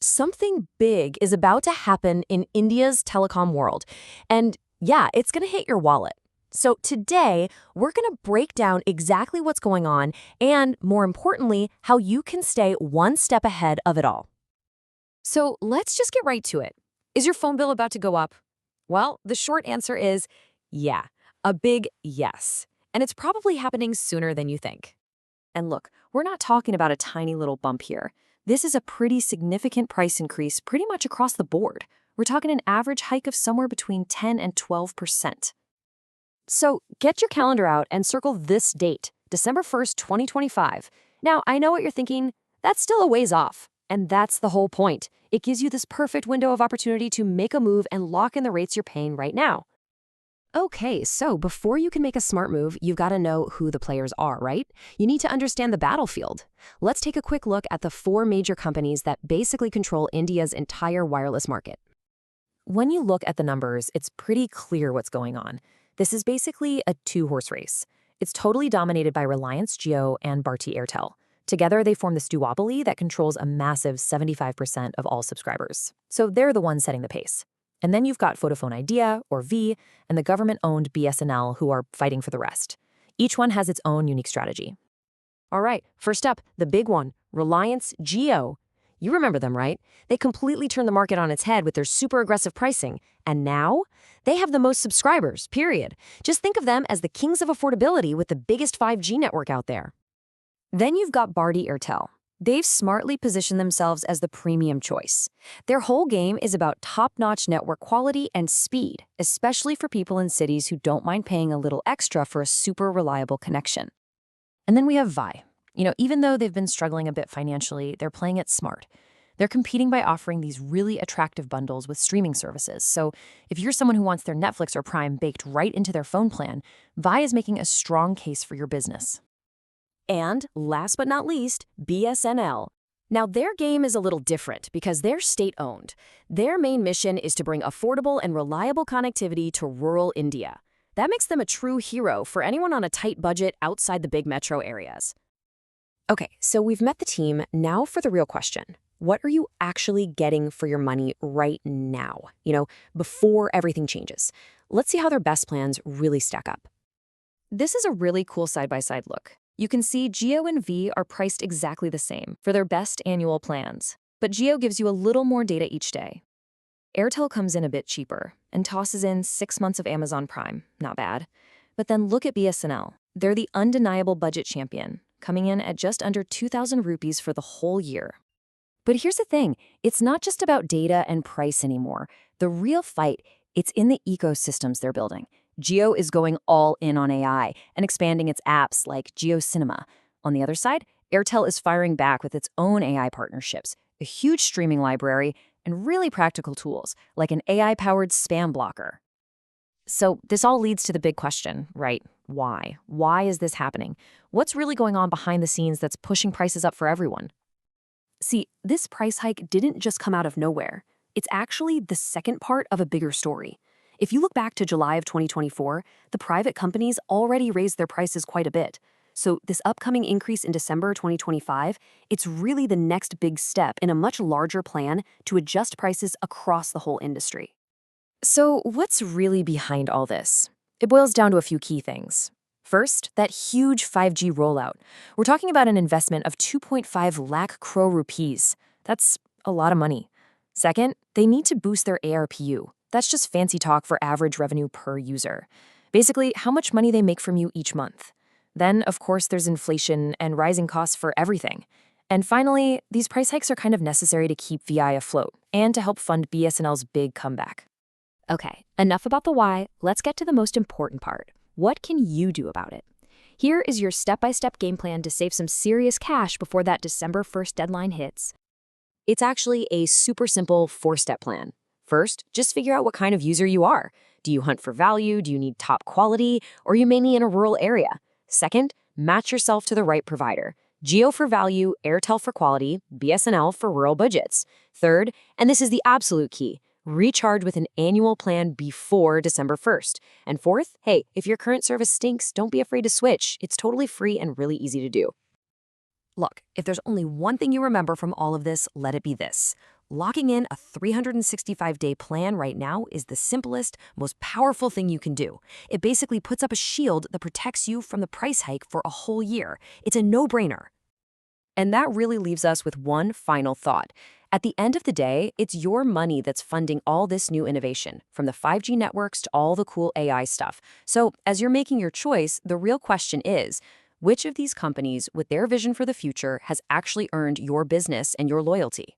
Something big is about to happen in India's telecom world. And yeah, it's going to hit your wallet. So today, we're going to break down exactly what's going on and, more importantly, how you can stay one step ahead of it all. So let's just get right to it. Is your phone bill about to go up? Well, the short answer is yeah, a big yes. And it's probably happening sooner than you think. And look, we're not talking about a tiny little bump here. This is a pretty significant price increase pretty much across the board. We're talking an average hike of somewhere between 10 and 12%. So get your calendar out and circle this date, December 1st, 2025. Now, I know what you're thinking. That's still a ways off. And that's the whole point. It gives you this perfect window of opportunity to make a move and lock in the rates you're paying right now. Okay, so before you can make a smart move, you've got to know who the players are, right? You need to understand the battlefield. Let's take a quick look at the four major companies that basically control India's entire wireless market. When you look at the numbers, it's pretty clear what's going on. This is basically a two-horse race. It's totally dominated by Reliance Jio and Bharti Airtel. Together, they form this duopoly that controls a massive 75% of all subscribers. So they're the ones setting the pace. And then you've got Vodafone Idea, or V, and the government-owned BSNL, who are fighting for the rest. Each one has its own unique strategy. All right, first up, the big one, Reliance Jio. You remember them, right? They completely turned the market on its head with their super aggressive pricing. And now, they have the most subscribers, period. Just think of them as the kings of affordability with the biggest 5G network out there. Then you've got Bharti Airtel. They've smartly positioned themselves as the premium choice. Their whole game is about top-notch network quality and speed, especially for people in cities who don't mind paying a little extra for a super reliable connection. And then we have Vi. Even though they've been struggling a bit financially, they're playing it smart. They're competing by offering these really attractive bundles with streaming services. So if you're someone who wants their Netflix or Prime baked right into their phone plan, Vi is making a strong case for your business. And last but not least, BSNL. Now, their game is a little different because they're state-owned. Their main mission is to bring affordable and reliable connectivity to rural India. That makes them a true hero for anyone on a tight budget outside the big metro areas. Okay, so we've met the team. Now for the real question. What are you actually getting for your money right now? Before everything changes. Let's see how their best plans really stack up. This is a really cool side-by-side look. You can see Jio and V are priced exactly the same for their best annual plans, but Jio gives you a little more data each day. Airtel comes in a bit cheaper and tosses in 6 months of Amazon Prime, not bad. But then look at BSNL. They're the undeniable budget champion, coming in at just under 2,000 rupees for the whole year. But here's the thing, it's not just about data and price anymore. The real fight, it's in the ecosystems they're building. Jio is going all in on AI and expanding its apps like Jio Cinema. On the other side, Airtel is firing back with its own AI partnerships, a huge streaming library, and really practical tools like an AI-powered spam blocker. So this all leads to the big question, right? Why? Why is this happening? What's really going on behind the scenes that's pushing prices up for everyone? See, this price hike didn't just come out of nowhere. It's actually the second part of a bigger story. If you look back to July of 2024, the private companies already raised their prices quite a bit. So this upcoming increase in December 2025, it's really the next big step in a much larger plan to adjust prices across the whole industry. So what's really behind all this? It boils down to a few key things. First, that huge 5G rollout. We're talking about an investment of 2.5 lakh crore rupees. That's a lot of money. Second, they need to boost their ARPU. That's just fancy talk for average revenue per user. Basically, how much money they make from you each month. Then, of course, there's inflation and rising costs for everything. And finally, these price hikes are kind of necessary to keep VI afloat and to help fund BSNL's big comeback. Okay, enough about the why. Let's get to the most important part. What can you do about it? Here is your step-by-step game plan to save some serious cash before that December 1st deadline hits. It's actually a super simple 4-step plan. First, just figure out what kind of user you are. Do you hunt for value? Do you need top quality? Or are you mainly in a rural area? Second, match yourself to the right provider. Jio for value, Airtel for quality, BSNL for rural budgets. Third, and this is the absolute key, recharge with an annual plan before December 1st. And fourth, hey, if your current service stinks, don't be afraid to switch. It's totally free and really easy to do. Look, if there's only one thing you remember from all of this, let it be this. locking in a 365-day plan right now is the simplest, most powerful thing you can do. It basically puts up a shield that protects you from the price hike for a whole year. It's a no-brainer. And that really leaves us with one final thought. At the end of the day, it's your money that's funding all this new innovation, from the 5G networks to all the cool AI stuff. So, as you're making your choice, the real question is, which of these companies, with their vision for the future, has actually earned your business and your loyalty?